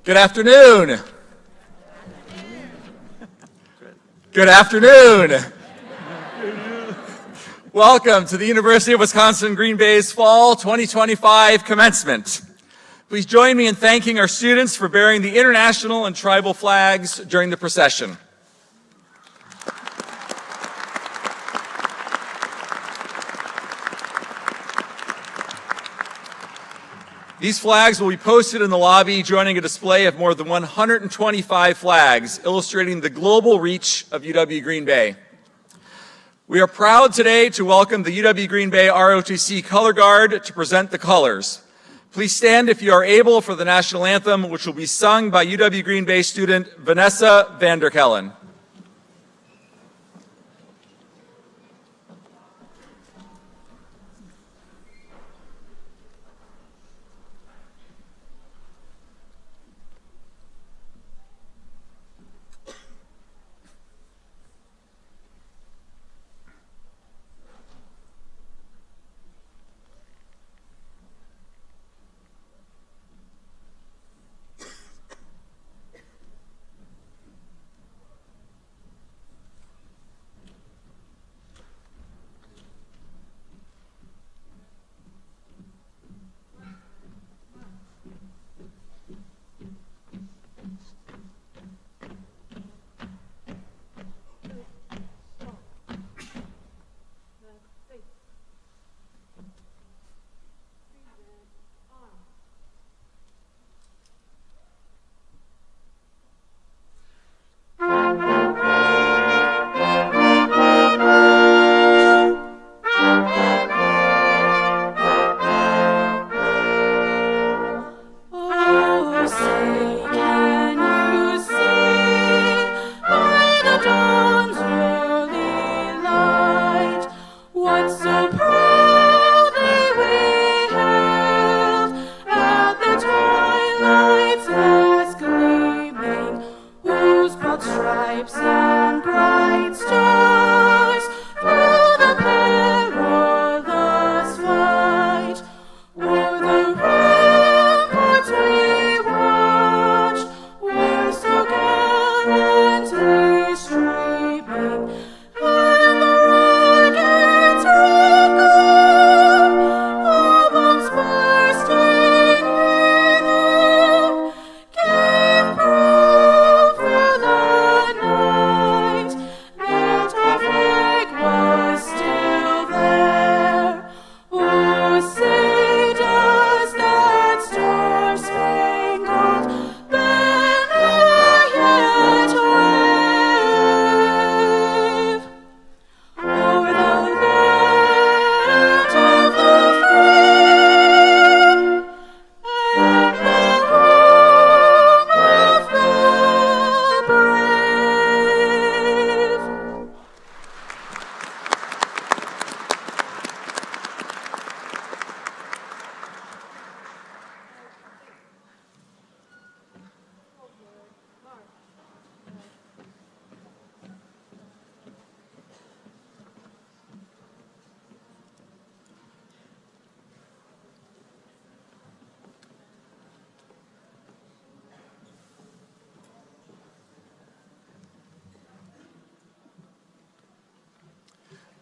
Good afternoon. Good afternoon. Welcome to the University of Wisconsin-Green Bay's Fall 2025 Commencement. Please join me in thanking our students for bearing the international and tribal flags during the procession. These flags will be posted in the lobby, joining a display of more than 125 flags, illustrating the global reach of UW-Green Bay. We are proud today to welcome the UW-Green Bay ROTC Color Guard to present the colors. Please stand if you are able for the national anthem, which will be sung by UW-Green Bay student Vanessa Vanderkellen.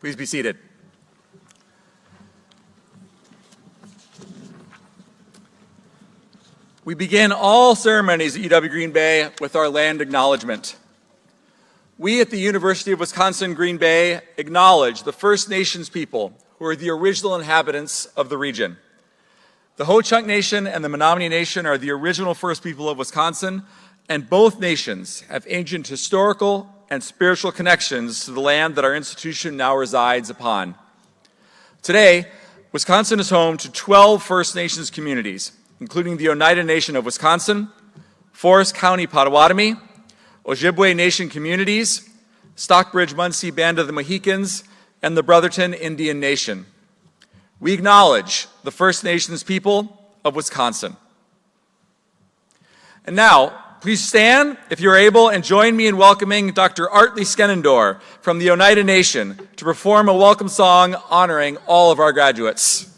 Please be seated. We begin all ceremonies at UW-Green Bay with our land acknowledgement. We at the University of Wisconsin-Green Bay acknowledge the First Nations people who are the original inhabitants of the region. The Ho-Chunk Nation and the Menominee Nation are the original first people of Wisconsin, and both nations have ancient historical and spiritual connections to the land that our institution now resides upon. Today, Wisconsin is home to 12 First Nations communities, including the Oneida Nation of Wisconsin, Forest County Potawatomi, Ojibwe Nation communities, Stockbridge-Munsee Band of the Mohicans, and the Brotherton Indian Nation. We acknowledge the First Nations people of Wisconsin. And now, please stand, if you're able, and join me in welcoming Dr. Artley Skenendor from the Oneida Nation to perform a welcome song honoring all of our graduates.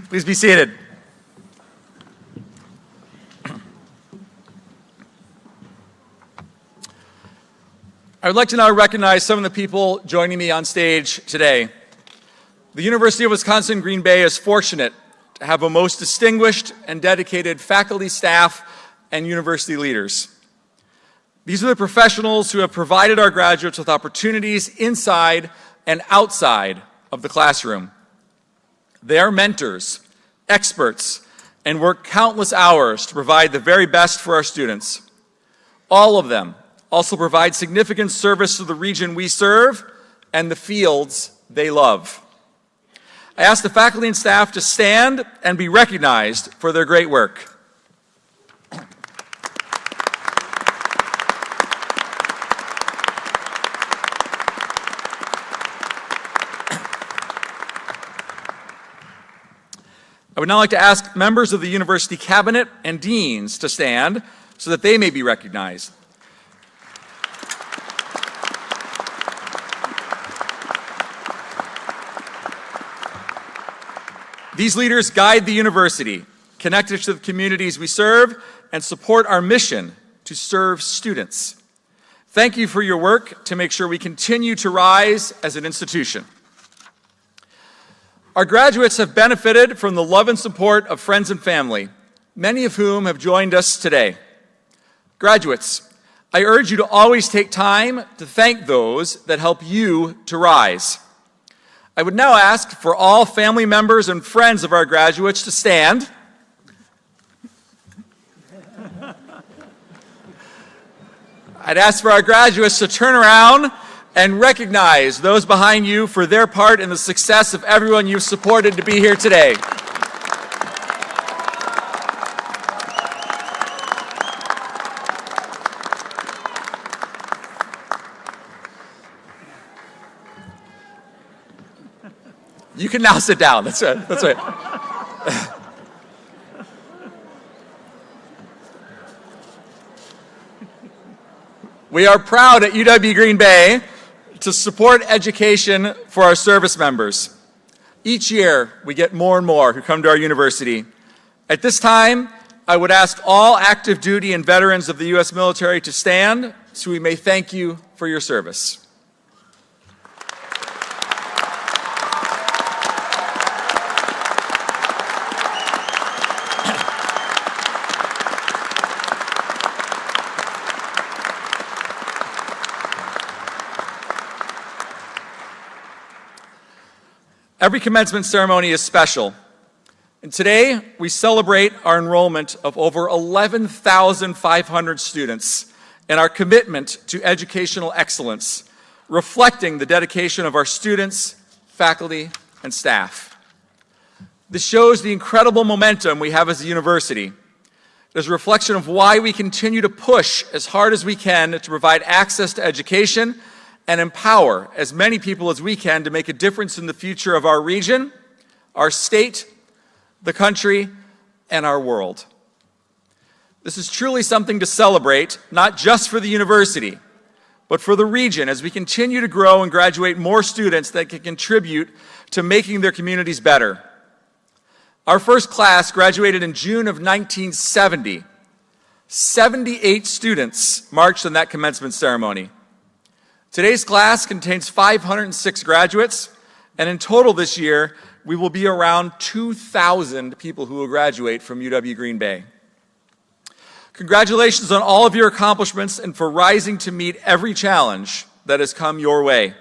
Please be seated. I would like to now recognize some of the people joining me on stage today. The University of Wisconsin-Green Bay is fortunate to have a most distinguished and dedicated faculty, staff, and university leaders. These are the professionals who have provided our graduates with opportunities inside and outside of the classroom. They are mentors, experts, and work countless hours to provide the very best for our students. All of them also provide significant service to the region we serve and the fields they love. I ask the faculty and staff to stand and be recognized for their great work. I would now like to ask members of the university cabinet and deans to stand so that they may be recognized. These leaders guide the university, connect us to the communities we serve, and support our mission to serve students. Thank you for your work to make sure we continue to rise as an institution. Our graduates have benefited from the love and support of friends and family, many of whom have joined us today. Graduates, I urge you to always take time to thank those that help you to rise. I would now ask for all family members and friends of our graduates to stand. I'd ask for our graduates to turn around and recognize those behind you for their part in the success of everyone you've supported to be here today. You can now sit down. That's right. That's right. We are proud at UW-Green Bay to support education for our service members. Each year, we get more and more who come to our university. At this time, I would ask all active duty and veterans of the U.S. military to stand so we may thank you for your service. Every commencement ceremony is special, and today we celebrate our enrollment of over 11,500 students and our commitment to educational excellence, reflecting the dedication of our students, faculty, and staff. This shows the incredible momentum we have as a university. It is a reflection of why we continue to push as hard as we can to provide access to education and empower as many people as we can to make a difference in the future of our region, our state, the country, and our world. This is truly something to celebrate, not just for the university, but for the region as we continue to grow and graduate more students that can contribute to making their communities better. Our first class graduated in June of 1970. 78 students marched in that commencement ceremony. Today's class contains 506 graduates, and in total this year, we will be around 2,000 people who will graduate from UW-Green Bay. Congratulations on all of your accomplishments and for rising to meet every challenge that has come your way.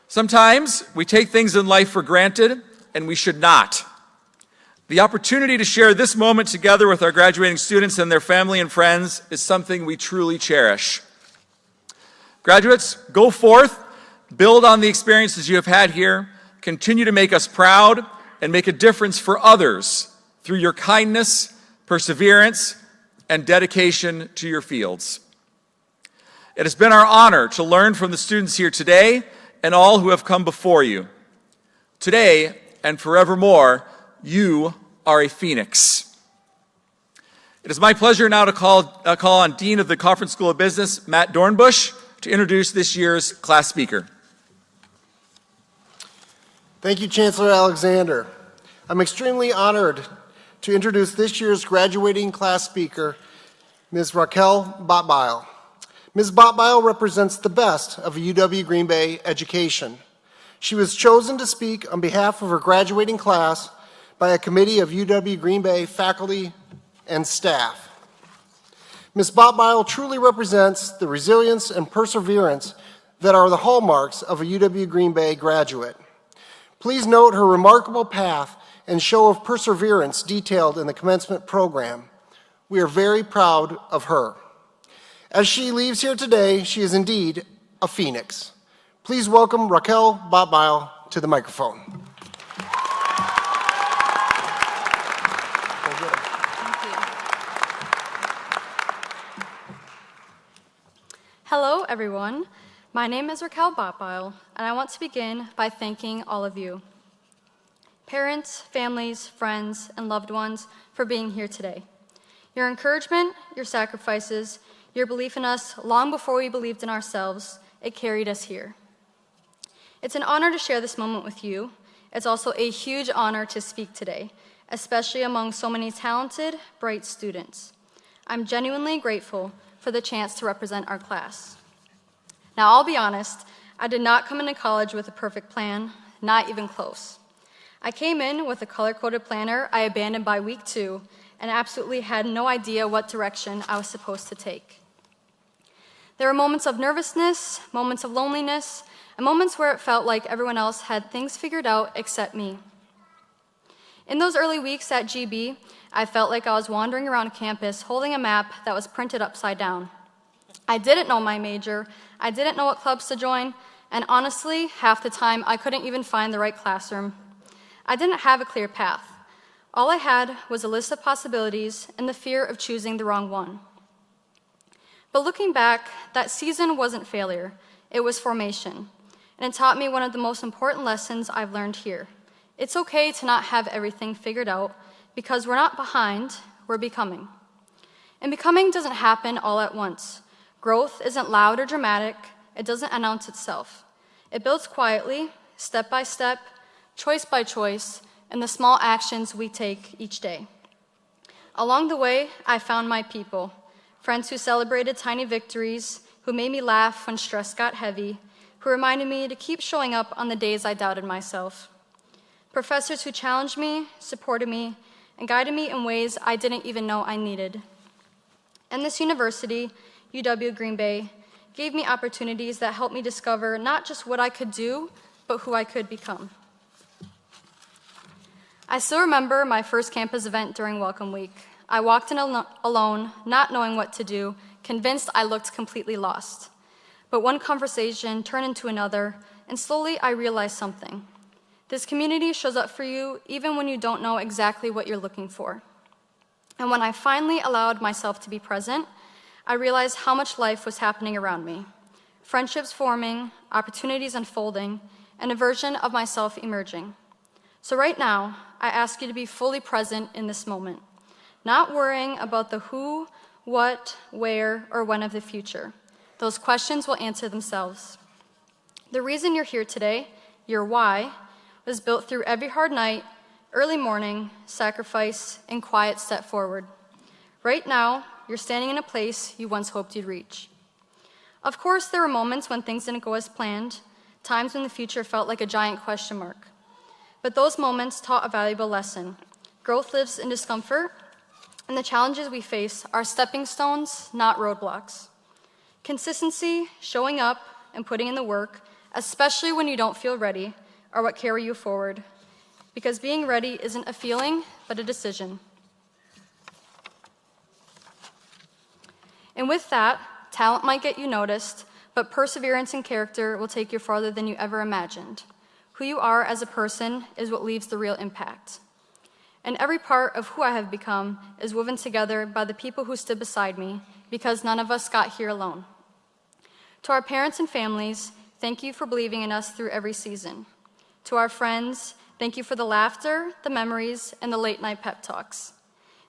Sometimes we take things in life for granted, and we should not. The opportunity to share this moment together with our graduating students and their family and friends is something we truly cherish. Graduates, go forth, build on the experiences you have had here, continue to make us proud, and make a difference for others through your kindness, perseverance, and dedication to your fields. It has been our honor to learn from the students here today and all who have come before you. Today and forevermore, you are a phoenix. It is my pleasure now to call on Dean of the Cofrin School of Business, Matt Dornbush, to introduce this year's class speaker. Thank you, Chancellor Alexander. I'm extremely honored to introduce this year's graduating class speaker, Ms. Raquel Botbile. Ms. Botbile represents the best of UW Green Bay education. She was chosen to speak on behalf of her graduating class by a committee of UW Green Bay faculty and staff. Ms. Botbile truly represents the resilience and perseverance that are the hallmarks of a UW Green Bay graduate. Please note her remarkable path and show of perseverance detailed in the commencement program. We are very proud of her. As she leaves here today, she is indeed a phoenix. Please welcome Raquel Botbile to the microphone. Hello, everyone. My name is Raquel Botbile, and I want to begin by thanking all of you, parents, families, friends, and loved ones, for being here today. Your encouragement, your sacrifices, your belief in us long before we believed in ourselves, it carried us here. It's an honor to share this moment with you. It's also a huge honor to speak today, especially among so many talented, bright students. I'm genuinely grateful for the chance to represent our class. Now, I'll be honest, I did not come into college with a perfect plan, not even close. I came in with a color-coded planner I abandoned by week 2 and absolutely had no idea what direction I was supposed to take. There were moments of nervousness, moments of loneliness, and moments where it felt like everyone else had things figured out except me. In those early weeks at GB, I felt like I was wandering around campus holding a map that was printed upside down. I didn't know my major, I didn't know what clubs to join, and honestly, half the time I couldn't even find the right classroom. I didn't have a clear path. All I had was a list of possibilities and the fear of choosing the wrong one. But looking back, that season wasn't failure, it was formation, and it taught me one of the most important lessons I've learned here. It's okay to not have everything figured out, because we're not behind, we're becoming. And becoming doesn't happen all at once. Growth isn't loud or dramatic, it doesn't announce itself. It builds quietly, step by step, choice by choice, in the small actions we take each day. Along the way, I found my people, friends who celebrated tiny victories, who made me laugh when stress got heavy, who reminded me to keep showing up on the days I doubted myself. Professors who challenged me, supported me, and guided me in ways I didn't even know I needed. And this university, UW Green Bay, gave me opportunities that helped me discover not just what I could do, but who I could become. I still remember my first campus event during Welcome Week. I walked in alone, not knowing what to do, convinced I looked completely lost. But one conversation turned into another, and slowly I realized something. This community shows up for you even when you don't know exactly what you're looking for. And when I finally allowed myself to be present, I realized how much life was happening around me. Friendships forming, opportunities unfolding, and a version of myself emerging. So right now, I ask you to be fully present in this moment, not worrying about the who, what, where, or when of the future. Those questions will answer themselves. The reason you're here today, your why, was built through every hard night, early morning, sacrifice, and quiet step forward. Right now, you're standing in a place you once hoped you'd reach. Of course, there were moments when things didn't go as planned, times when the future felt like a giant question mark. But those moments taught a valuable lesson. Growth lives in discomfort, and the challenges we face are stepping stones, not roadblocks. Consistency, showing up, and putting in the work, especially when you don't feel ready, are what carry you forward. Because being ready isn't a feeling, but a decision. And with that, talent might get you noticed, but perseverance and character will take you farther than you ever imagined. Who you are as a person is what leaves the real impact. And every part of who I have become is woven together by the people who stood beside me, because none of us got here alone. To our parents and families, thank you for believing in us through every season. To our friends, thank you for the laughter, the memories, and the late-night pep talks.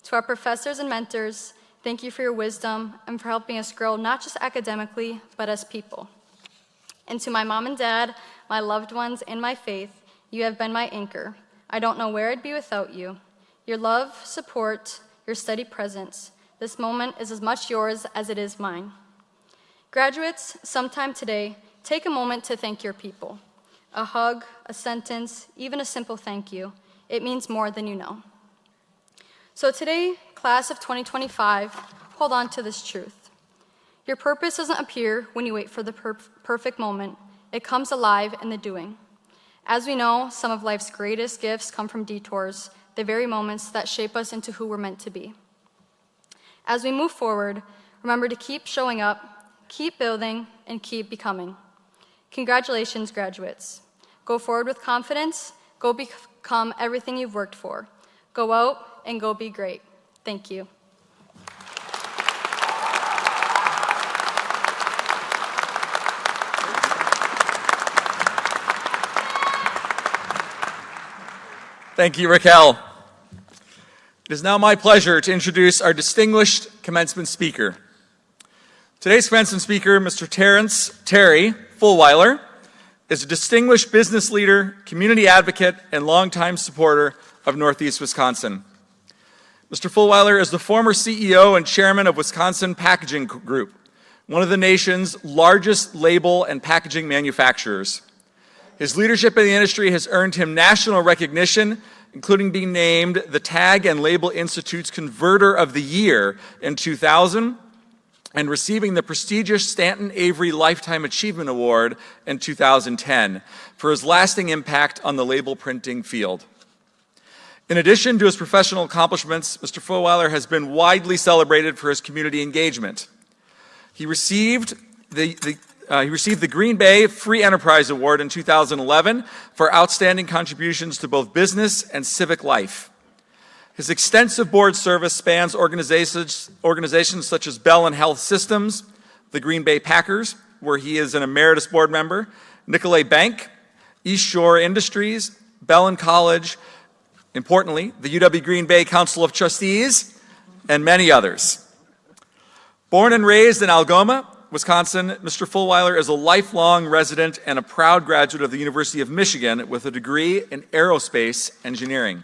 To our professors and mentors, thank you for your wisdom and for helping us grow not just academically, but as people. And to my mom and dad, my loved ones, and my faith, you have been my anchor. I don't know where I'd be without you. Your love, support, your steady presence. This moment is as much yours as it is mine. Graduates, sometime today, take a moment to thank your people. A hug, a sentence, even a simple thank you. It means more than you know. So today, class of 2025, hold on to this truth. Your purpose doesn't appear when you wait for the perfect moment. It comes alive in the doing. As we know, some of life's greatest gifts come from detours, the very moments that shape us into who we're meant to be. As we move forward, remember to keep showing up, keep building, and keep becoming. Congratulations, graduates. Go forward with confidence. Go become everything you've worked for. Go out and go be great. Thank you. Thank you, Raquel. It is now my pleasure to introduce our distinguished commencement speaker. Today's commencement speaker, Mr. Terry Fulweiler, is a distinguished business leader, community advocate, and longtime supporter of Northeast Wisconsin. Mr. Fulweiler is the former CEO and chairman of Wisconsin Packaging Group, one of the nation's largest label and packaging manufacturers. His leadership in the industry has earned him national recognition, including being named the Tag and Label Institute's Converter of the Year in 2000 and receiving the prestigious Stanton Avery Lifetime Achievement Award in 2010 for his lasting impact on the label printing field. In addition to his professional accomplishments, Mr. Fulweiler has been widely celebrated for his community engagement. He received the Green Bay Free Enterprise Award in 2011 for outstanding contributions to both business and civic life. His extensive board service spans organizations such as Bell and Health Systems, the Green Bay Packers, where he is an emeritus board member, Nicolay Bank, East Shore Industries, Bellin College, importantly, the UW Green Bay Council of Trustees, and many others. Born and raised in Algoma, Wisconsin, Mr. Fulweiler is a lifelong resident and a proud graduate of the University of Michigan with a degree in aerospace engineering.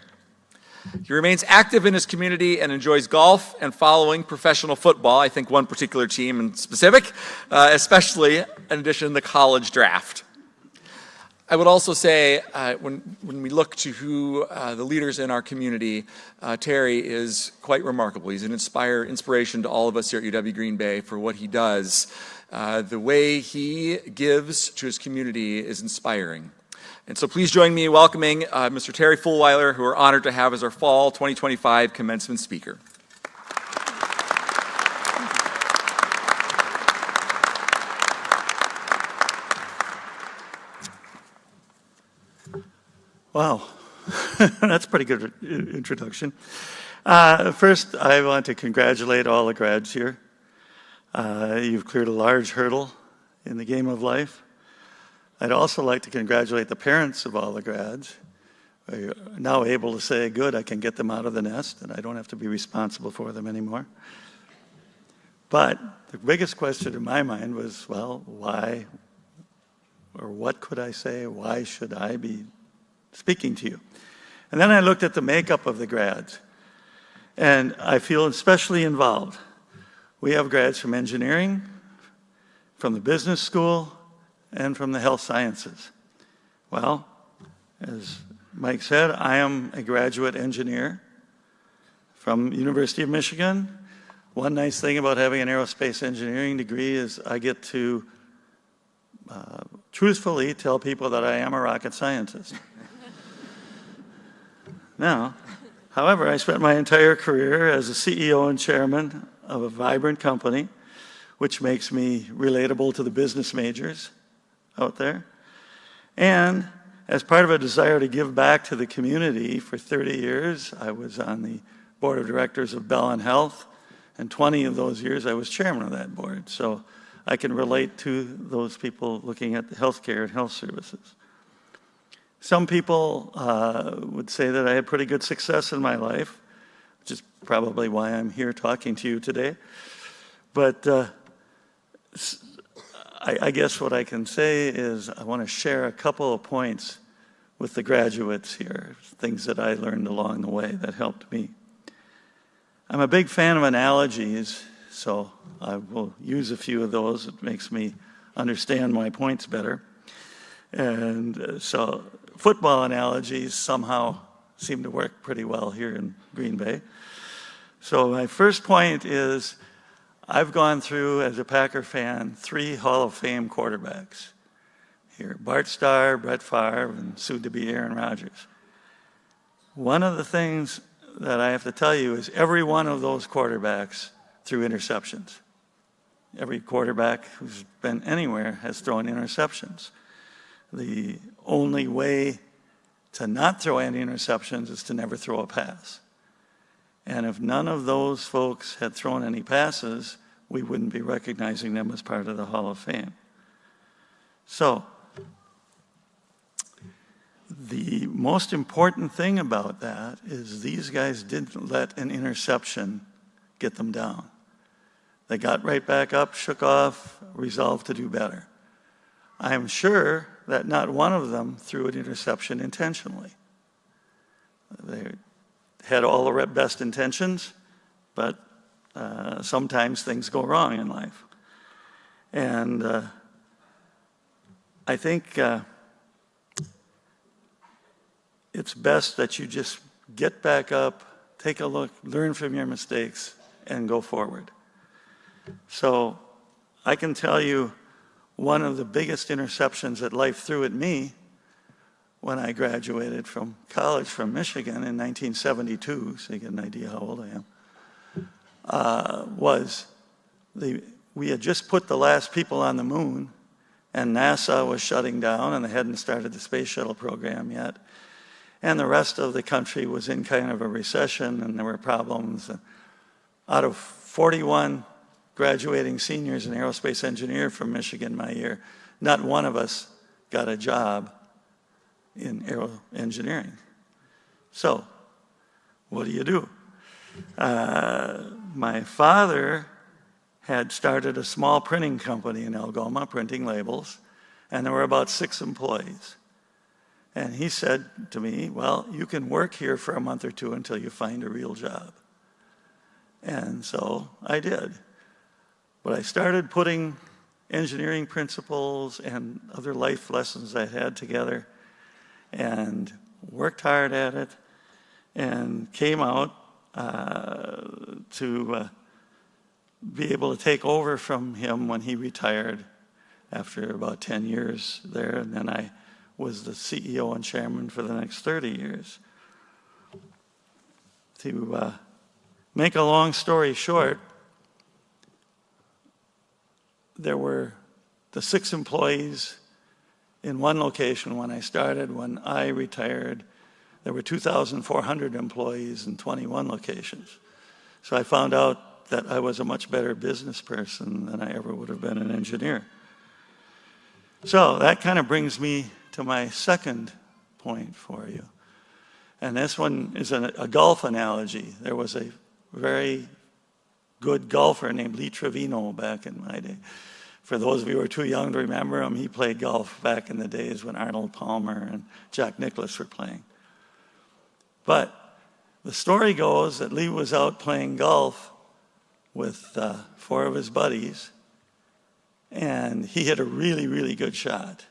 He remains active in his community and enjoys golf and following professional football, I think one particular team in specific, especially in addition to the college draft. I would also say when we look to who the leaders in our community, Terry is quite remarkable. He's an inspiration to all of us here at UW Green Bay for what he does. The way he gives to his community is inspiring. And so please join me in welcoming Mr. Terry Fulweiler, who we're honored to have as our fall 2025 commencement speaker. Wow, that's a pretty good introduction. First, I want to congratulate all the grads here. You've cleared a large hurdle in the game of life. I'd also like to congratulate the parents of all the grads. You're now able to say, good, I can get them out of the nest, and I don't have to be responsible for them anymore. But the biggest question in my mind was, well, why, or what could I say? Why should I be speaking to you? And then I looked at the makeup of the grads, and I feel especially involved. We have grads from engineering, from the business school, and from the health sciences. Well, as Mike said, I am a graduate engineer from University of Michigan. One nice thing about having an aerospace engineering degree is I get to truthfully tell people that I am a rocket scientist. Now, however, I spent my entire career as a CEO and chairman of a vibrant company, which makes me relatable to the business majors out there. And as part of a desire to give back to the community, for 30 years, I was on the board of directors of Bell and Health, and 20 of those years I was chairman of that board. So I can relate to those people looking at the healthcare and health services. Some people would say that I had pretty good success in my life, which is probably why I'm here talking to you today. But I guess what I can say is I want to share a couple of points with the graduates here, things that I learned along the way that helped me. I'm a big fan of analogies, so I will use a few of those. It makes me understand my points better. And so football analogies somehow seem to work pretty well here in Green Bay. So my first point is I've gone through, as a Packer fan, 3 Hall of Fame quarterbacks here. Bart Starr, Brett Favre, and soon-to-be Aaron Rodgers. One of the things that I have to tell you is every one of those quarterbacks threw interceptions. Every quarterback who's been anywhere has thrown interceptions. The only way to not throw any interceptions is to never throw a pass. And if none of those folks had thrown any passes, we wouldn't be recognizing them as part of the Hall of Fame. So, the most important thing about that is these guys didn't let an interception get them down. They got right back up, shook off, resolved to do better. I am sure that not one of them threw an interception intentionally. They had all the best intentions, but sometimes things go wrong in life. And I think it's best that you just get back up, take a look, learn from your mistakes, and go forward. So I can tell you one of the biggest interceptions that life threw at me when I graduated from college from Michigan in 1972, so you get an idea how old I am, we had just put the last people on the moon, and NASA was shutting down, and they hadn't started the space shuttle program yet. And the rest of the country was in kind of a recession, and there were problems. Out of 41 graduating seniors and aerospace engineer from Michigan my year, not one of us got a job in aero engineering. So, what do? My father had started a small printing company in Algoma, printing labels, and there were about 6 employees. And he said to me, well, you can work here for a month or 2 until you find a real job. And so I did. But I started putting engineering principles and other life lessons I had together and worked hard at it and came out to be able to take over from him when he retired after about 10 years there. And then I was the CEO and chairman for the next 30 years. To make a long story short, there were the 6 employees in one location when I started. When I retired, there were 2,400 employees in 21 locations. So I found out that I was a much better business person than I ever would have been an engineer. So that kind of brings me to my second point for you. And this one is a golf analogy. There was a very good golfer named Lee Trevino back in my day. For those of you who are too young to remember him, he played golf back in the days when Arnold Palmer and Jack Nicklaus were playing. But the story goes that Lee was out playing golf with 4 of his buddies, and he hit a really, really good shot.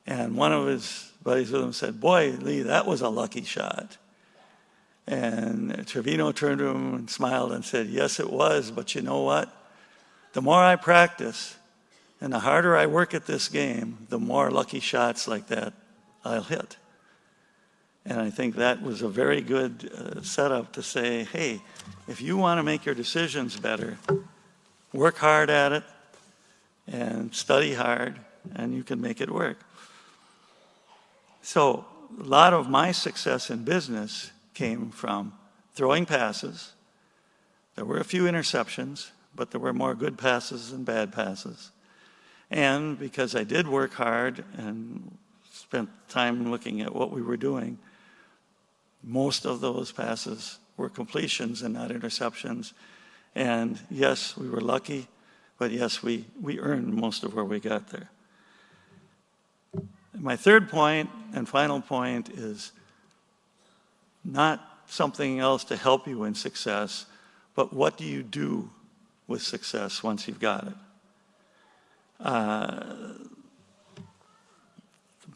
And one of his buddies with him said, boy, Lee, that was a lucky shot. And Trevino turned to him and smiled and said, yes, it was, but you know what? The more I practice and the harder I work at this game, the more lucky shots like that I'll hit. And I think that was a very good setup to say, hey, if you want to make your decisions better, work hard at it and study hard, and you can make it work. So a lot of my success in business came from throwing passes. There were a few interceptions, but there were more good passes than bad passes. And because I did work hard and spent time looking at what we were doing, most of those passes were completions and not interceptions. And yes, we were lucky, but yes, we earned most of where we got there. My third point and final point is not something else to help you in success, but what do you do with success once you've got it?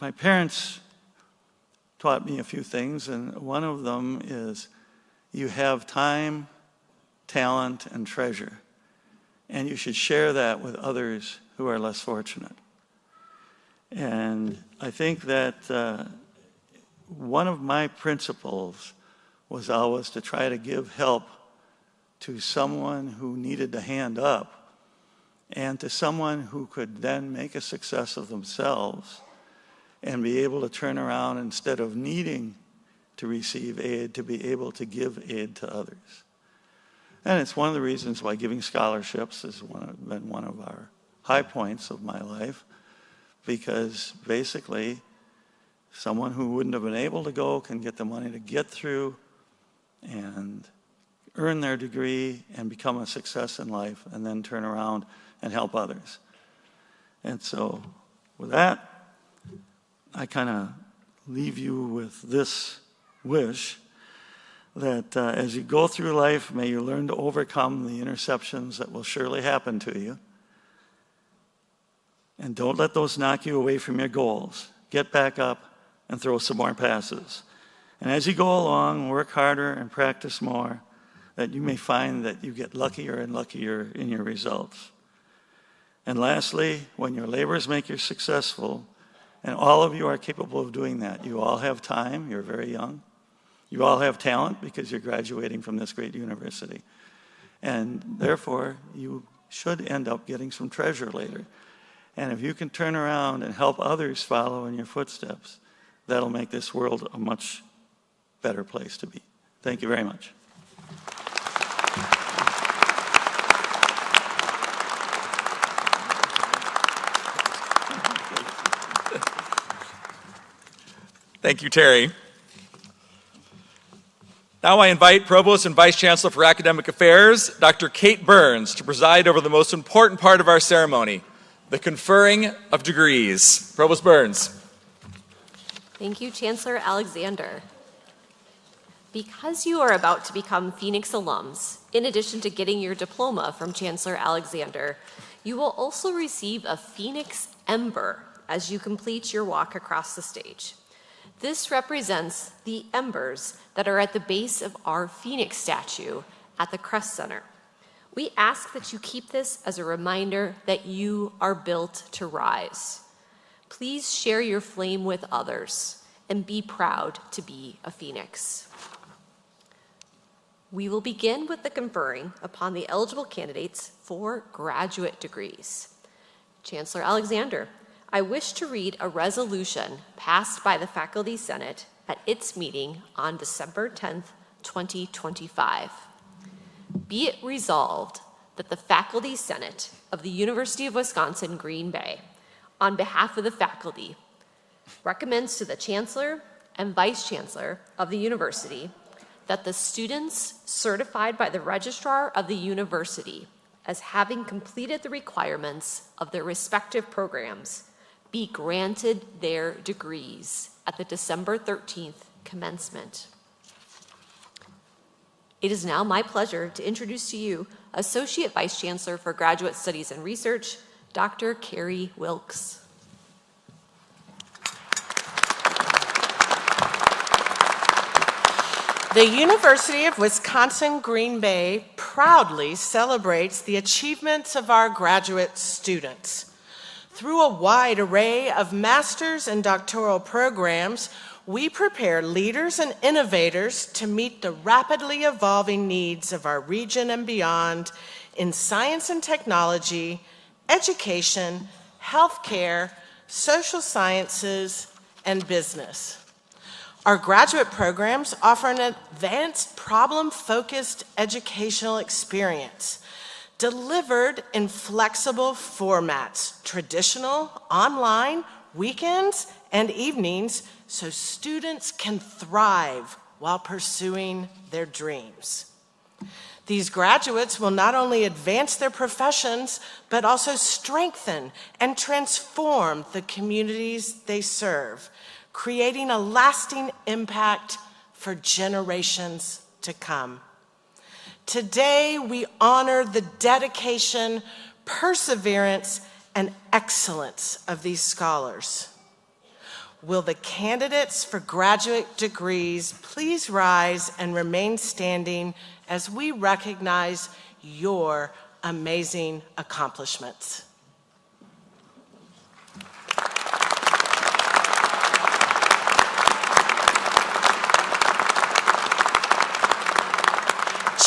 My parents taught me a few things, and one of them is you have time, talent, and treasure, and you should share that with others who are less fortunate. And I think that one of my principles was always to try to give help to someone who needed a hand up and to someone who could then make a success of themselves and be able to turn around, instead of needing to receive aid, to be able to give aid to others. And it's one of the reasons why giving scholarships has been one of our high points of my life, because basically someone who wouldn't have been able to go can get the money to get through and earn their degree and become a success in life, and then turn around and help others. And so with that, I kind of leave you with this wish that as you go through life, may you learn to overcome the interceptions that will surely happen to you. And don't let those knock you away from your goals. Get back up and throw some more passes. And as you go along, work harder and practice more, that you may find that you get luckier and luckier in your results. And lastly, when your labors make you successful, and all of you are capable of doing that. You all have time, you're very young. You all have talent because you're graduating from this great university. And therefore, you should end up getting some treasure later. And if you can turn around and help others follow in your footsteps, that'll make this world a much better place to be. Thank you very much. Thank you, Terry. Now I invite Provost and Vice Chancellor for Academic Affairs, Dr. Kate Burns, to preside over the most important part of our ceremony, the conferring of degrees. Provost Burns. Thank you, Chancellor Alexander. Because you are about to become Phoenix alums, in addition to getting your diploma from Chancellor Alexander, you will also receive a Phoenix Ember as you complete your walk across the stage. This represents the embers that are at the base of our Phoenix statue at the Crest Center. We ask that you keep this as a reminder that you are built to rise. Please share your flame with others and be proud to be a Phoenix. We will begin with the conferring upon the eligible candidates for graduate degrees. Chancellor Alexander, I wish to read a resolution passed by the Faculty Senate at its meeting on December 10th, 2025. Be it resolved that the Faculty Senate of the University of Wisconsin-Green Bay, on behalf of the faculty, recommends to the Chancellor and Vice Chancellor of the university that the students certified by the Registrar of the University as having completed the requirements of their respective programs be granted their degrees at the December 13th commencement. It is now my pleasure to introduce to you Associate Vice Chancellor for Graduate Studies and Research, Dr. Carrie Wilkes. The University of Wisconsin-Green Bay proudly celebrates the achievements of our graduate students. Through a wide array of master's and doctoral programs, we prepare leaders and innovators to meet the rapidly evolving needs of our region and beyond in science and technology, education, healthcare, social sciences, and business. Our graduate programs offer an advanced problem-focused educational experience delivered in flexible formats, traditional, online, weekends, and evenings, so students can thrive while pursuing their dreams. These graduates will not only advance their professions, but also strengthen and transform the communities they serve, creating a lasting impact for generations to come. Today, we honor the dedication, perseverance, and excellence of these scholars. Will the candidates for graduate degrees please rise and remain standing as we recognize your amazing accomplishments.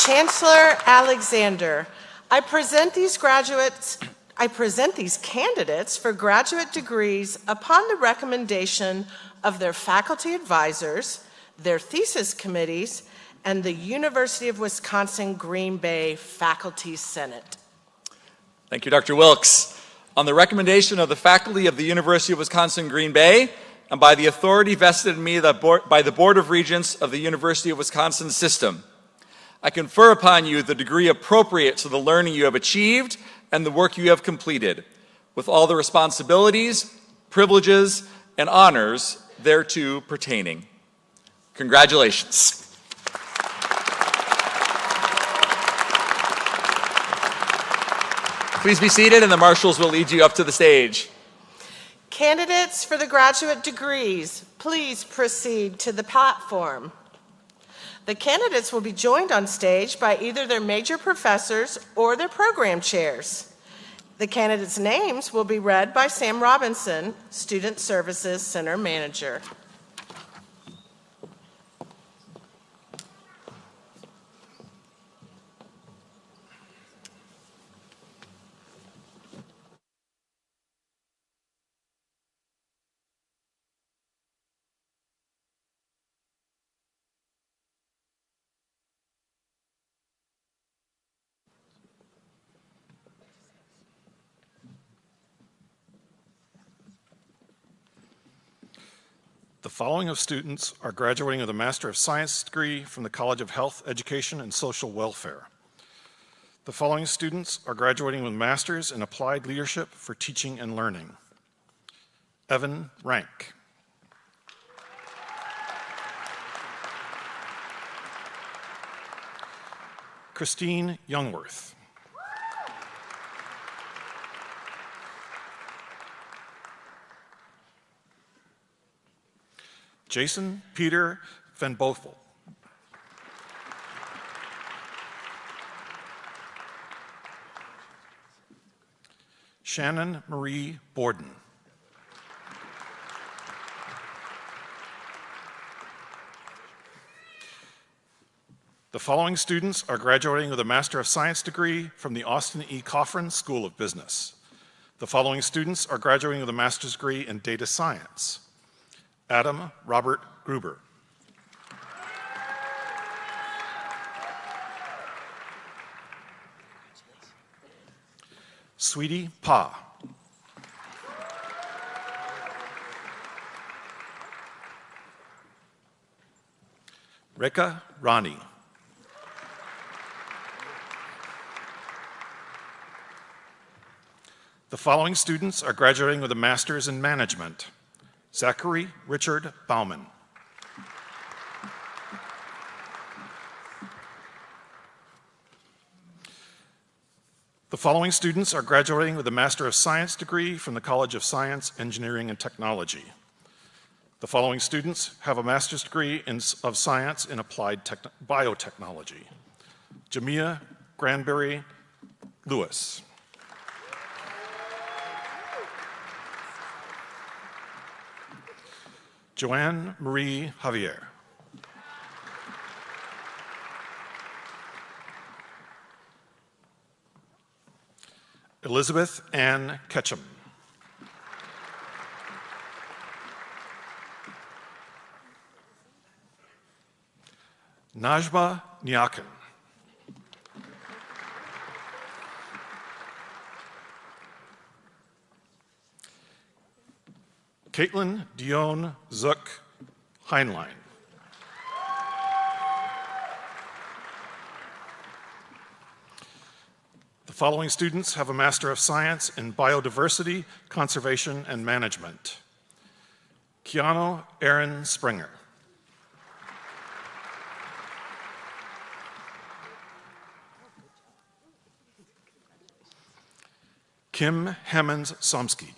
Chancellor Alexander, I present these candidates for graduate degrees upon the recommendation of their faculty advisors, their thesis committees, and the University of Wisconsin Green Bay Faculty Senate. Thank you, Dr. Wilkes. On the recommendation of the faculty of the University of Wisconsin Green Bay, and by the authority vested in me by the Board of Regents of the University of Wisconsin system, I confer upon you the degree appropriate to the learning you have achieved and the work you have completed, with all the responsibilities, privileges, and honors thereto pertaining. Congratulations. Please be seated, and the marshals will lead you up to the stage. Candidates for the graduate degrees, please proceed to the platform. The candidates will be joined on stage by either their major professors or their program chairs. The candidates' names will be read by Sam Robinson, Student Services Center Manager. The following of students are graduating with a Master of Science degree from the College of Health, Education, and Social Welfare. The following students are graduating with Masters in Applied Leadership for Teaching and Learning. Evan Rank. Christine Youngworth. Jason Peter Van Bothel. Shannon Marie Borden. The following students are graduating with a Master of Science degree from the Austin E. Cofrin School of Business. The following students are graduating with a master's degree in data science. Adam Robert Gruber. Sweetie Pa. Rekha Rani. The following students are graduating with a master's in management. Zachary Richard Bauman. The following students are graduating with a Master of Science degree from the College of Science, Engineering, and Technology. The following students have a master's degree of science in applied biotechnology. Jamia Granberry Lewis. Joanne Marie Javier. Elizabeth Ann Ketchum. Najma Nyakin. Caitlin Dion Zook Heinlein. following students have a Master of Science in Biodiversity, Conservation, and Management. Keanu Aaron Springer. Kim Hammonds Somsky.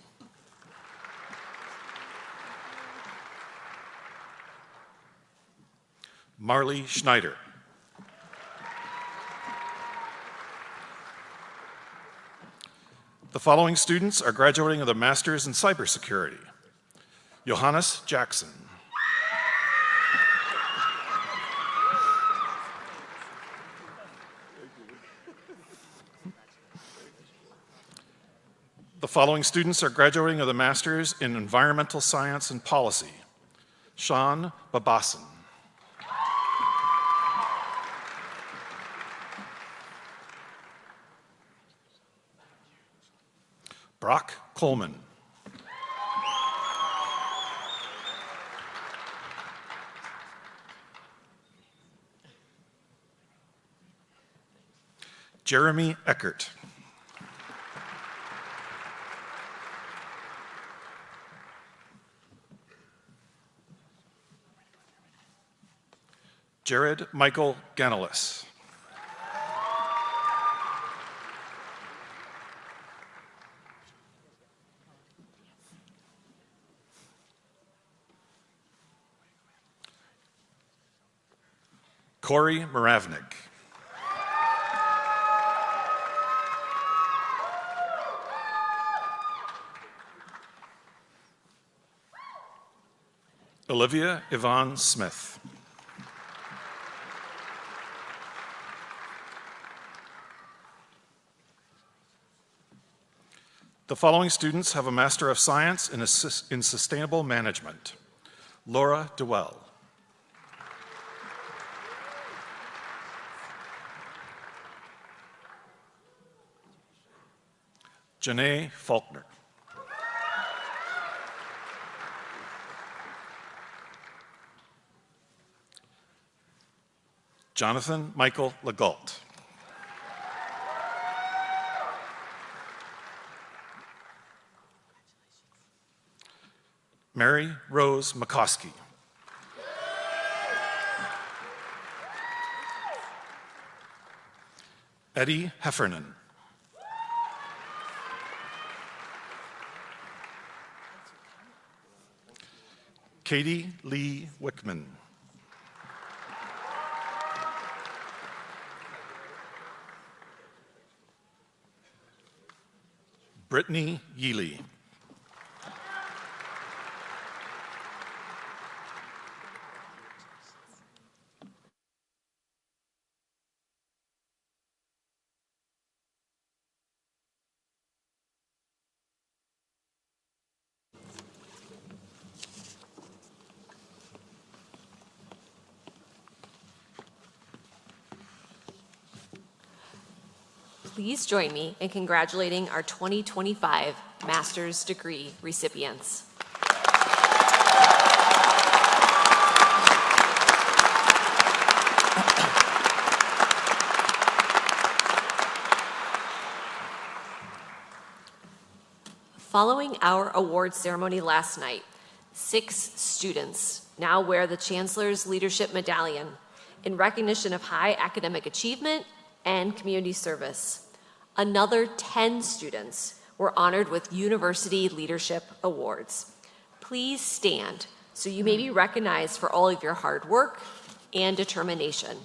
Marley Schneider. The following students are graduating with a Master's in Cybersecurity. Johannes Jackson. The following students are graduating with a Master's in Environmental Science and Policy. Sean Babasan. Brock Coleman. Jeremy Eckert. Jared Michael Ganelis. Corey Moravnik. Olivia Yvonne Smith. The following students have a Master of Science in Sustainable Management. Laura Dewell. Janae Faulkner. Jonathan Michael Legault. Mary Rose McCoskey. Eddie Heffernan. Katie Lee Wickman. Brittany Yealy. Please join me in congratulating our 2025 master's degree recipients. Following our award ceremony last night, 6 students now wear the Chancellor's Leadership Medallion in recognition of high academic achievement and community service. Another 10 students were honored with University Leadership Awards. Please stand so you may be recognized for all of your hard work and determination.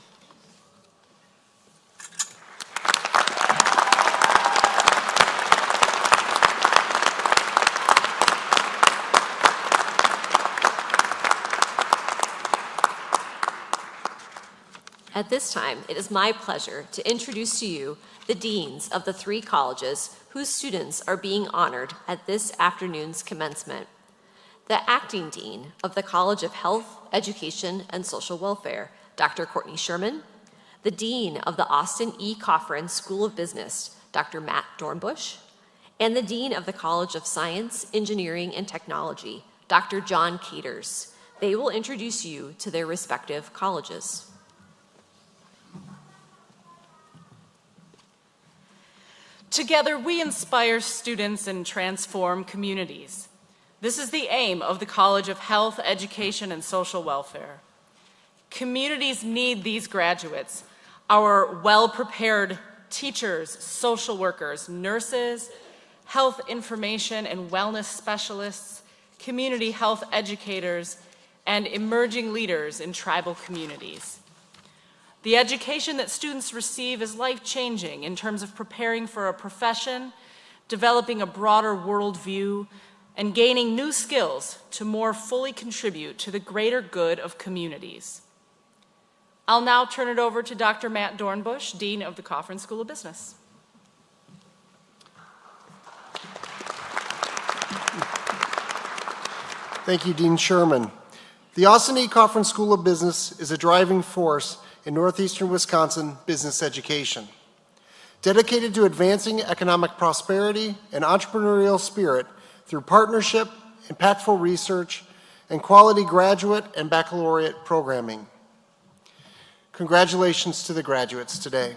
At this time, it is my pleasure to introduce to you the deans of the 3 colleges whose students are being honored at this afternoon's commencement. The acting dean of the College of Health, Education, and Social Welfare, Dr. Courtney Sherman. The dean of the Austin E. Cofrin School of Business, Dr. Matt Dornbush. And the dean of the College of Science, Engineering, and Technology, Dr. John Caters. They will introduce you to their respective colleges. Together, we inspire students and transform communities. This is the aim of the College of Health, Education, and Social Welfare. Communities need these graduates, our well-prepared teachers, social workers, nurses, health information and wellness specialists, community health educators, and emerging leaders in tribal communities. The education that students receive is life-changing in terms of preparing for a profession, developing a broader worldview, and gaining new skills to more fully contribute to the greater good of communities. I'll now turn it over to Dr. Matt Dornbush, Dean of the Cofrin School of Business. Thank you, Dean Sherman. The Austin E. Cofrin School of Business is a driving force in northeastern Wisconsin business education. Dedicated to advancing economic prosperity and entrepreneurial spirit through partnership, impactful research, and quality graduate and baccalaureate programming. Congratulations to the graduates today.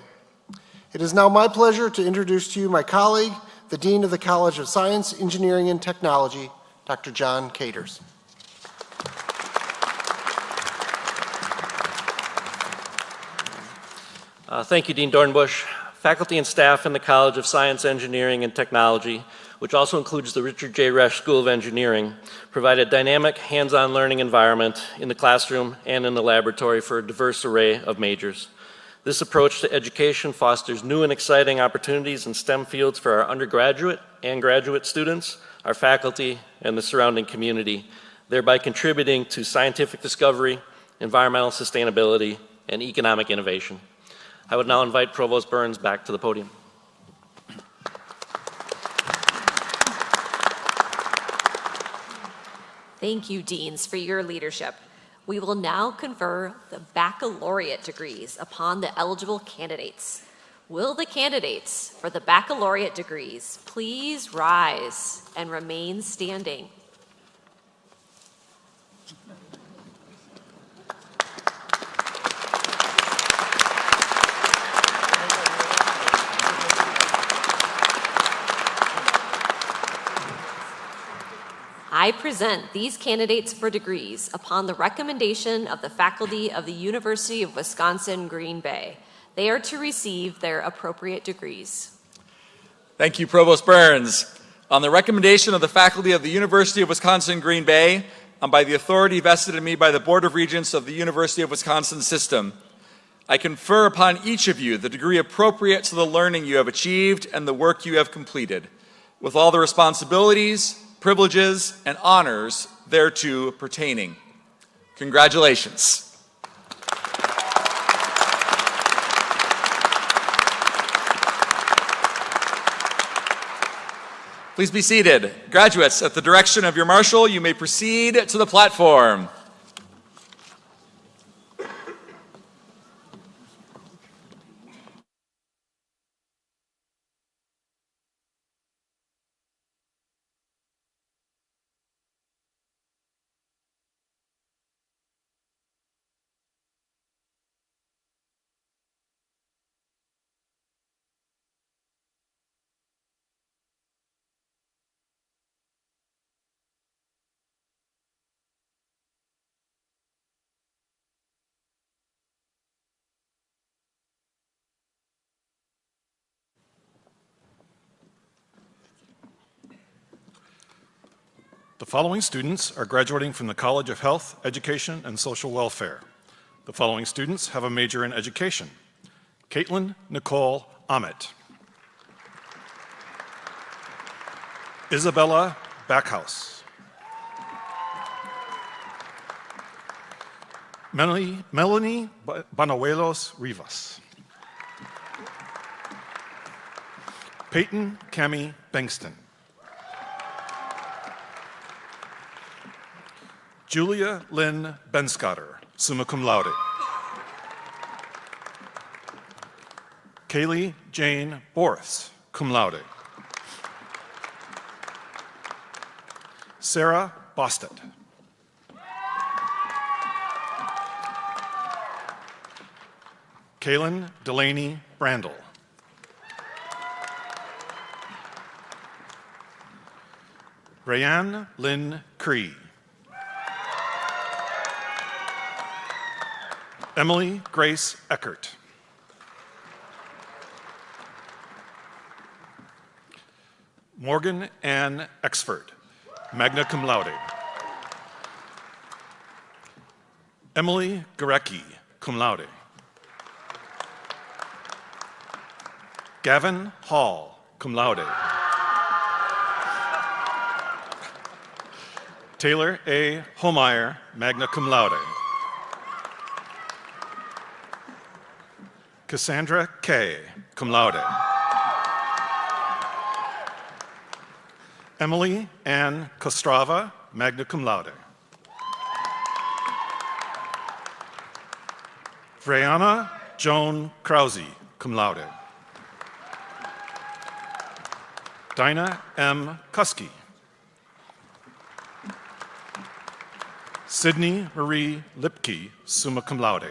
It is now my pleasure to introduce to you my colleague, the Dean of the College of Science, Engineering, and Technology, Dr. John Caters. Thank you, Dean Dornbush. Faculty and staff in the College of Science, Engineering, and Technology, which also includes the Richard J. Resch School of Engineering, provide a dynamic, hands-on learning environment in the classroom and in the laboratory for a diverse array of majors. This approach to education fosters new and exciting opportunities in STEM fields for our undergraduate and graduate students, our faculty, and the surrounding community, thereby contributing to scientific discovery, environmental sustainability, and economic innovation. I would now invite Provost Burns back to the podium. Thank you, Deans, for your leadership. We will now confer the baccalaureate degrees upon the eligible candidates. Will the candidates for the baccalaureate degrees please rise and remain standing? I present these candidates for degrees upon the recommendation of the faculty of the University of Wisconsin-Green Bay. They are to receive their appropriate degrees. Thank you, Provost Burns. On the recommendation of the faculty of the University of Wisconsin-Green Bay, and by the authority vested in me by the Board of Regents of the University of Wisconsin system, I confer upon each of you the degree appropriate to the learning you have achieved and the work you have completed, with all the responsibilities, privileges, and honors thereto pertaining. Congratulations. Please be seated. Graduates, at the direction of your marshal, you may proceed to the platform. The following students are graduating from the College of Health, Education, and Social Welfare. The following students have a major in education. Caitlin Nicole Ahmet. Isabella Backhouse. Melanie Banuelos Rivas. Peyton Cami Bengston. Julia Lynn Benscotter, summa cum laude. Kaylee Jane Borths, cum laude. Sarah Bostet. Kaylin Delaney Brandel. Rayanne Lynn Cree. Emily Grace Eckert. Morgan Ann Exford, magna cum laude. Emily Gorecki, cum laude. Gavin Hall, cum laude. Taylor A. Homeyer, magna cum laude. Cassandra K., cum laude. Emily Ann Kostrava, magna cum laude. Brianna Joan Krause, cum laude. Dinah M. Kuski. Sydney Marie Lipke, summa cum laude.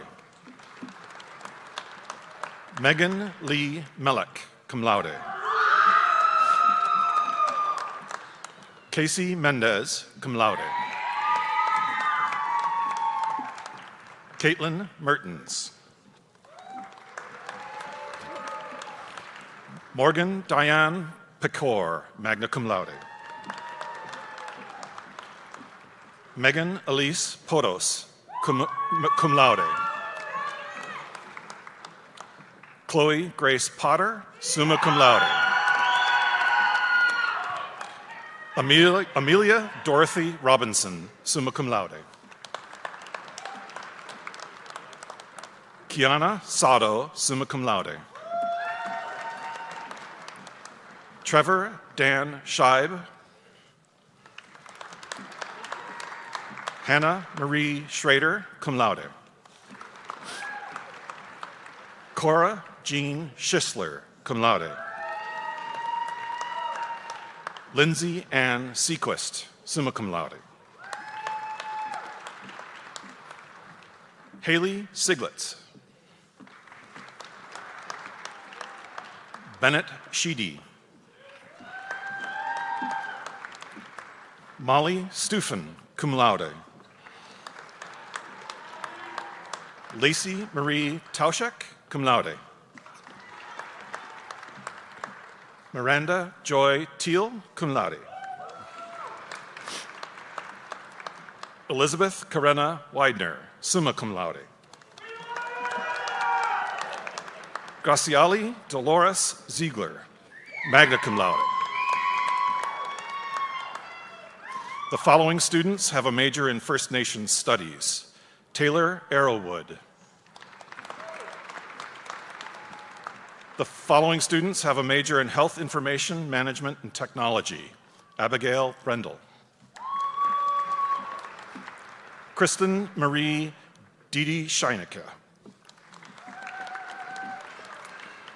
Megan Lee Mellick, cum laude. Casey Mendez, cum laude. Caitlin Mertens. Morgan Diane Pecor, magna cum laude. Megan Elise Podos, cum laude. Chloe Grace Potter, summa cum laude. Amelia Dorothy Robinson, summa cum laude. Kiana Sado, summa cum laude. Trevor Dan Scheib. Hannah Marie Schrader, cum laude. Cora Jean Schisler, cum laude. Lindsay Ann Sequist, summa cum laude. Haley Siglitz. Bennett Sheedy. Molly Stufen, cum laude. Lacey Marie Tauschek, cum laude. Miranda Joy Teal, cum laude. Elizabeth Karenna Widener, summa cum laude. Graciali Dolores Ziegler, magna cum laude. The following students have a major in First Nations Studies. Taylor Arrowwood. The following students have a major in Health Information Management and Technology. Abigail Brendel. Kristen Marie Didi Scheinecke.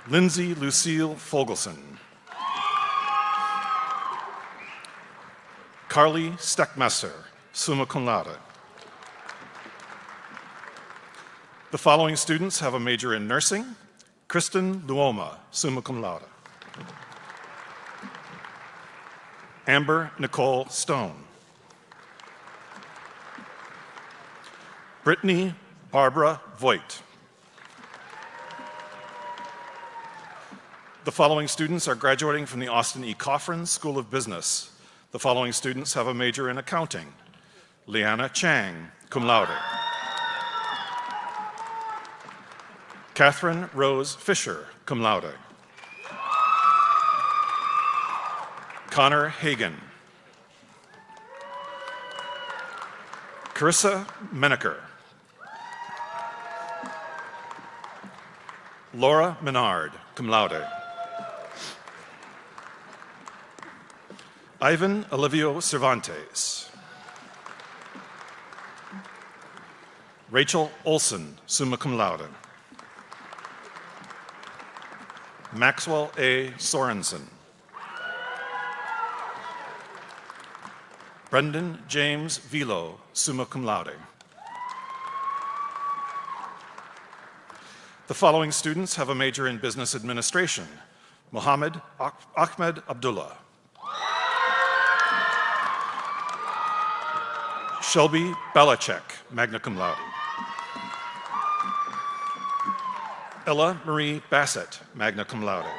Lindsay Lucille Fogelson. Carly Steckmesser, summa cum laude. The following students have a major in nursing. Kristen Luoma, summa cum laude. Amber Nicole Stone. Brittany Barbara Voigt. The following students are graduating from the Austin E. Cofrin School of Business. The following students have a major in accounting. Liana Chang, cum laude. Catherine Rose Fisher, cum laude. Connor Hagan. Carissa Menaker. Laura Menard, cum laude. Ivan Olivio Cervantes. Rachel Olson, summa cum laude. Maxwell A. Sorensen. Brendan James Vilo, summa cum laude. The following students have a major in business administration. Mohammed Ahmed Abdullah. Shelby Belichick, magna cum laude. Ella Marie Bassett, magna cum laude.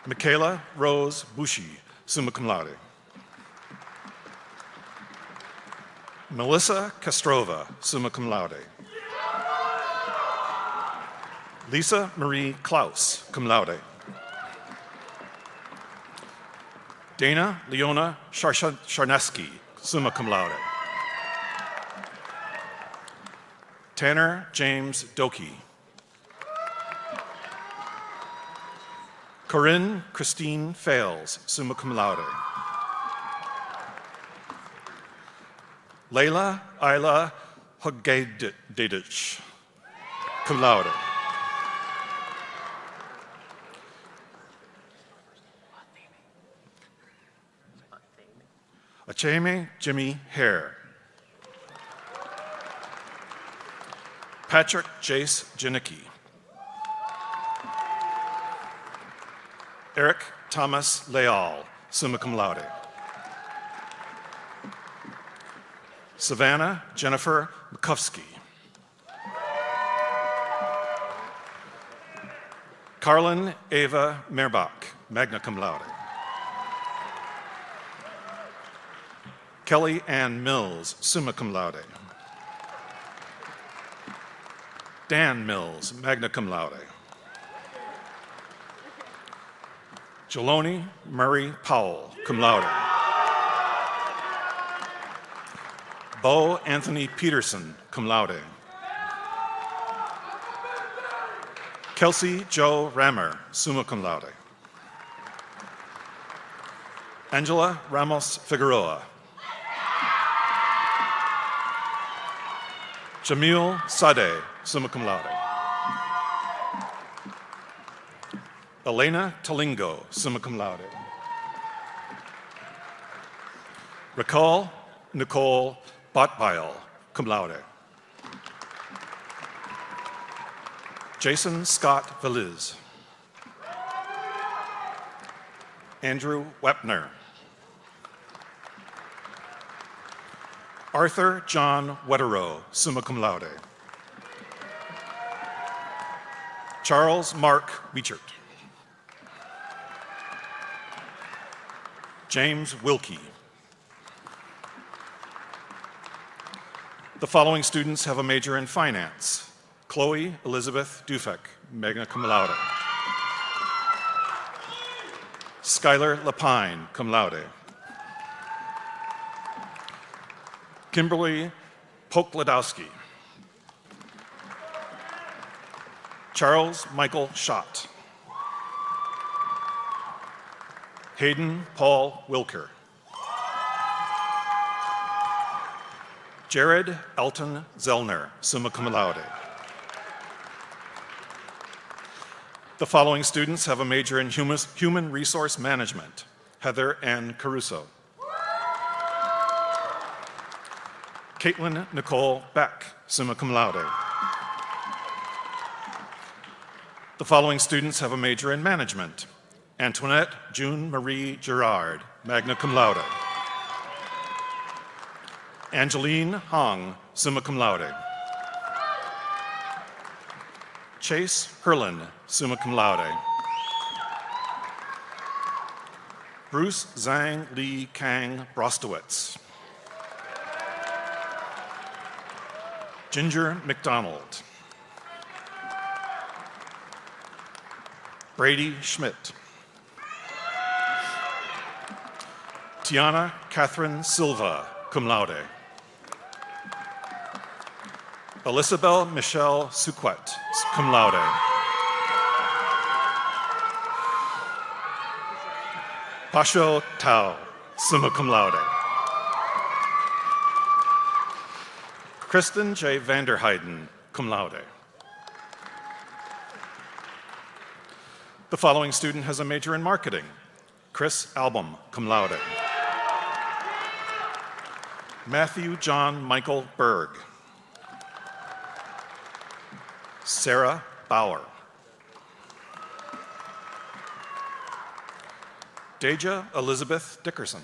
Michaela Rose Bushi, summa cum laude. Melissa Castrova, summa cum laude. Lisa Marie Klaus, cum laude. Dana Leona Sharneski, summa cum laude. Tanner James Doki. Corinne Christine Fales, summa cum laude. Layla Isla Hogedich, cum laude. Acheme Jimmy Hare. Patrick Jace Janicki. Eric Thomas Leal, summa cum laude. Savannah Jennifer Mikowski. Carlin Ava Merbach, magna cum laude. Kelly Ann Mills, summa cum laude. Dan Mills, magna cum laude. Jeloni Murray Powell, cum laude. Bo Anthony Peterson, cum laude. Kelsey Joe Rammer, summa cum laude. Angela Ramos Figueroa. Jamil Sadeh, summa cum laude. Elena Talingo, summa cum laude. Raquel Nicole Botbile, cum laude. Jason Scott Veliz. Andrew Wepner. Arthur John Wetterow, summa cum laude. Charles Mark Wiechert. James Wilkie. The following students have a major in finance. Chloe Elizabeth Dufek, magna cum laude. Skylar Lapine, cum laude. Kimberly Pokladowski. Charles Michael Schott. Hayden Paul Wilker. Jared Elton Zellner, summa cum laude. The following students have a major in human resource management. Heather Ann Caruso. Caitlin Nicole Beck, summa cum laude. The following students have a major in management. Antoinette June Marie Gerard, magna cum laude. Angeline Hong, summa cum laude. Chase Herlin, summa cum laude. Bruce Zhang Li Kang Brostowitz. Ginger McDonald. Brady Schmidt. Tiana Catherine Silva, cum laude. Elisabel Michelle Suquet, cum laude. Pasho Tao, summa cum laude. Kristen J. Vanderheiden, cum laude. The following student has a major in marketing. Chris Album, cum laude. Matthew John Michael Berg. Sarah Bauer. Deja Elizabeth Dickerson.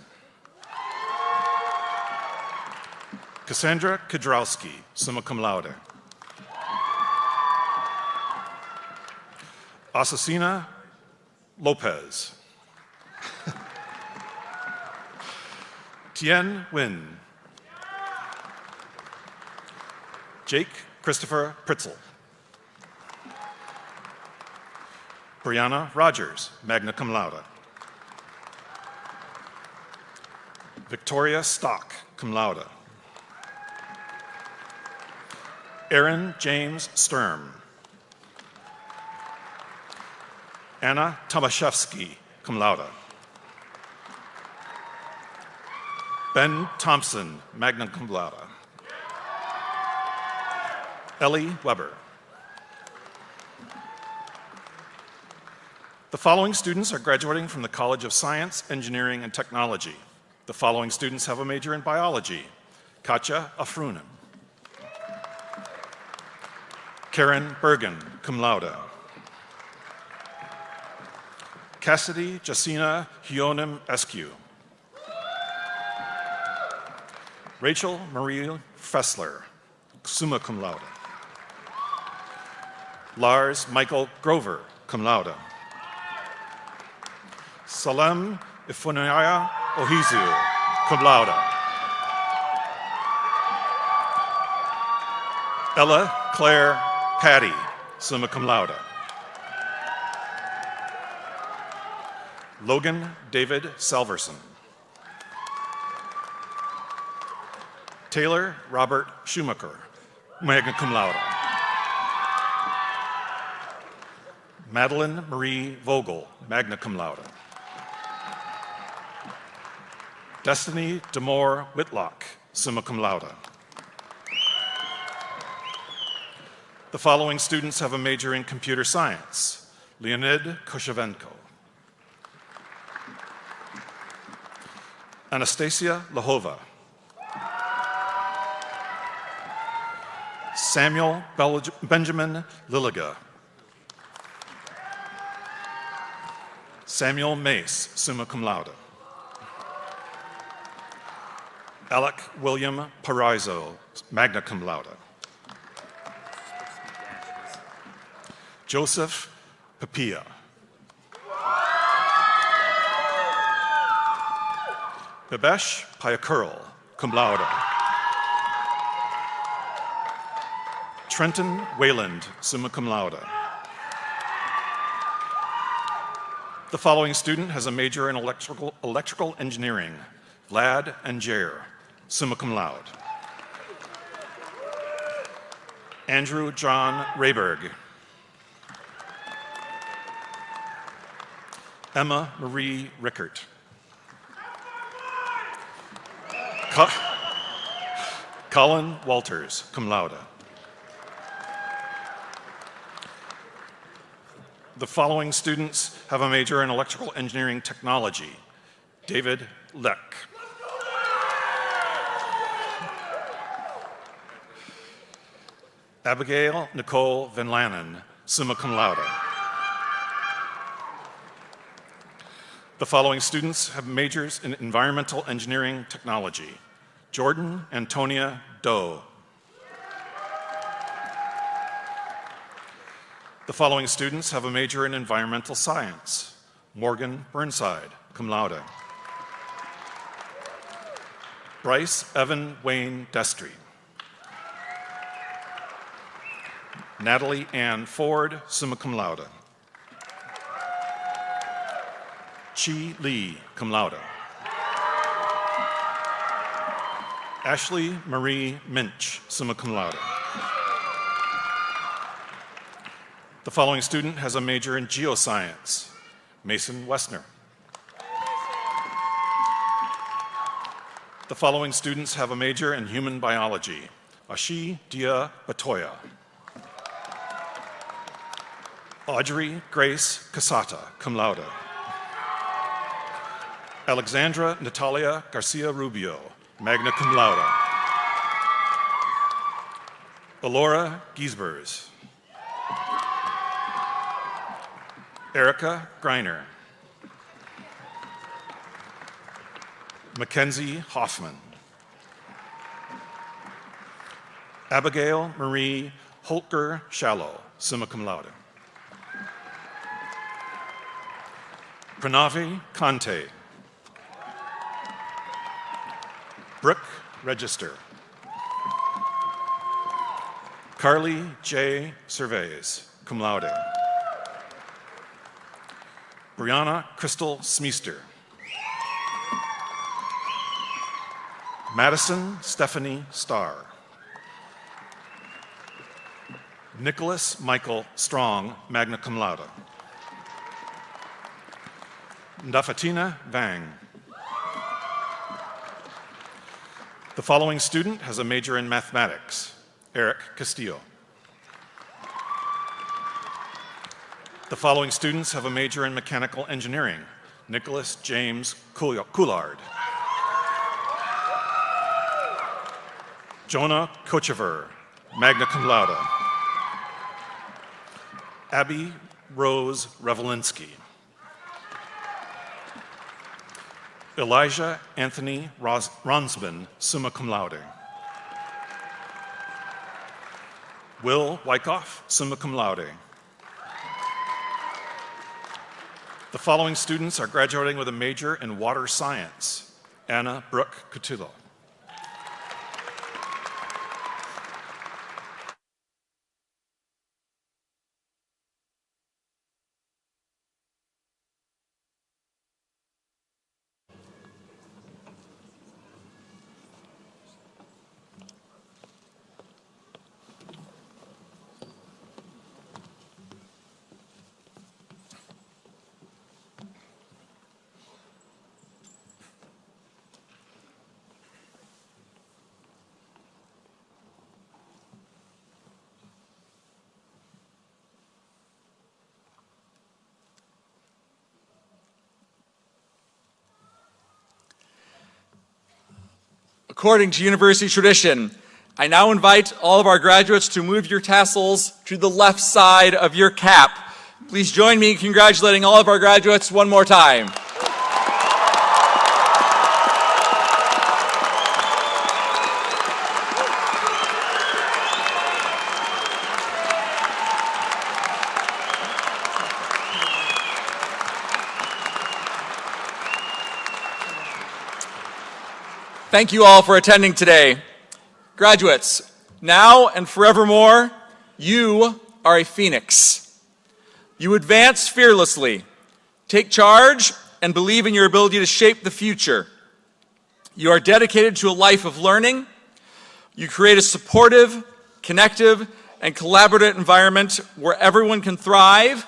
Cassandra Kudrowski, summa cum laude. Asesina Lopez. Tien Nguyen. Jake Christopher Pritzel. Brianna Rogers, magna cum laude. Victoria Stock, cum laude. Aaron James Sturm. Anna Tomaszewski, cum laude. Ben Thompson, magna cum laude. Ellie Weber. The following students are graduating from the College of Science, Engineering, and Technology. The following students have a major in biology. Katja Afrunen. Karen Bergen, cum laude. Cassidy Jacina Hionim Eskew. Rachel Marie Fessler, summa cum laude. Lars Michael Grover, cum laude. Salem Ifunaya Ohizu, cum laude. Ella Claire Patty, summa cum laude. Logan David Salverson. Taylor Robert Schumacher, magna cum laude. Madeline Marie Vogel, magna cum laude. Destiny Demore Whitlock, summa cum laude. The following students have a major in computer science. Leonid Koshevenko. Anastasia Lahova. Samuel Benjamin Lilliga. Samuel Mace, summa cum laude. Alec William Paraizo, magna cum laude. Joseph Papia. Babesh Payakurl, cum laude. Trenton Wayland, summa cum laude. The following student has a major in electrical engineering. Vlad Angier, summa cum laude. Andrew John Rayberg. Emma Marie Rickert. Colin Walters, cum laude. The following students have a major in electrical engineering technology. David Leck. Abigail Nicole Van Lannen, summa cum laude. The following students have majors in environmental engineering technology. Jordan Antonia Doe. The following students have a major in environmental science. Morgan Burnside, cum laude. Bryce Evan Wayne Destry. Natalie Ann Ford, summa cum laude. Chi Lee, cum laude. Ashley Marie Minch, summa cum laude. The following student has a major in geoscience. Mason Westner. The following students have a major in human biology. Ashi Dia Batoya. Audrey Grace Casata, cum laude. Alexandra Natalia Garcia Rubio, magna cum laude. Elora Giesbers. Erica Greiner. Mackenzie Hoffman. Abigail Marie Holker Shallow, summa cum laude. Pranavi Kante. Brooke Register. Carly J. Cervez, cum laude. Brianna Crystal Smeester. Madison Stephanie Starr. Nicholas Michael Strong, magna cum laude. Ndafatina Vang. The following student has a major in mathematics: Eric Castillo. The following students have a major in mechanical engineering: Nicholas James Coulard. Jonah Kochever, magna cum laude. Abby Rose Revelinsky. Elijah Anthony Ronsman, summa cum laude. Will Wyckoff, summa cum laude. The following students are graduating with a major in water science: Anna Brooke Cotillo. According to university tradition, I now invite all of our graduates to move your tassels to the left side of your cap. Please join me in congratulating all of our graduates one more time. Thank you all for attending today. Graduates, now and forevermore, you are a phoenix. You advance fearlessly, take charge, and believe in your ability to shape the future. You are dedicated to a life of learning. You create a supportive, connective, and collaborative environment where everyone can thrive,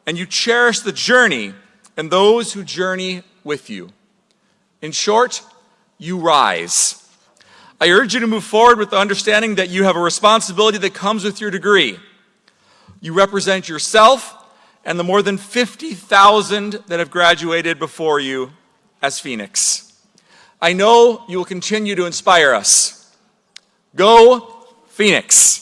and you cherish the journey and those who journey with you. In short, you rise. I urge you to move forward with the understanding that you have a responsibility that comes with your degree. You represent yourself and the more than 50,000 that have graduated before you as Phoenix. I know you will continue to inspire us. Go Phoenix!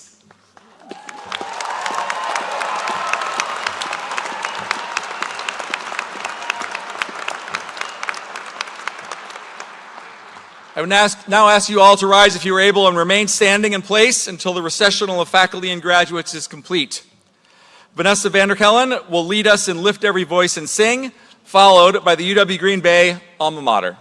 I would now ask you all to rise if you are able and remain standing in place until the recessional of faculty and graduates is complete. Vanessa Vanderkellen will lead us in Lift Every Voice and Sing, followed by the UW Green Bay alma mater.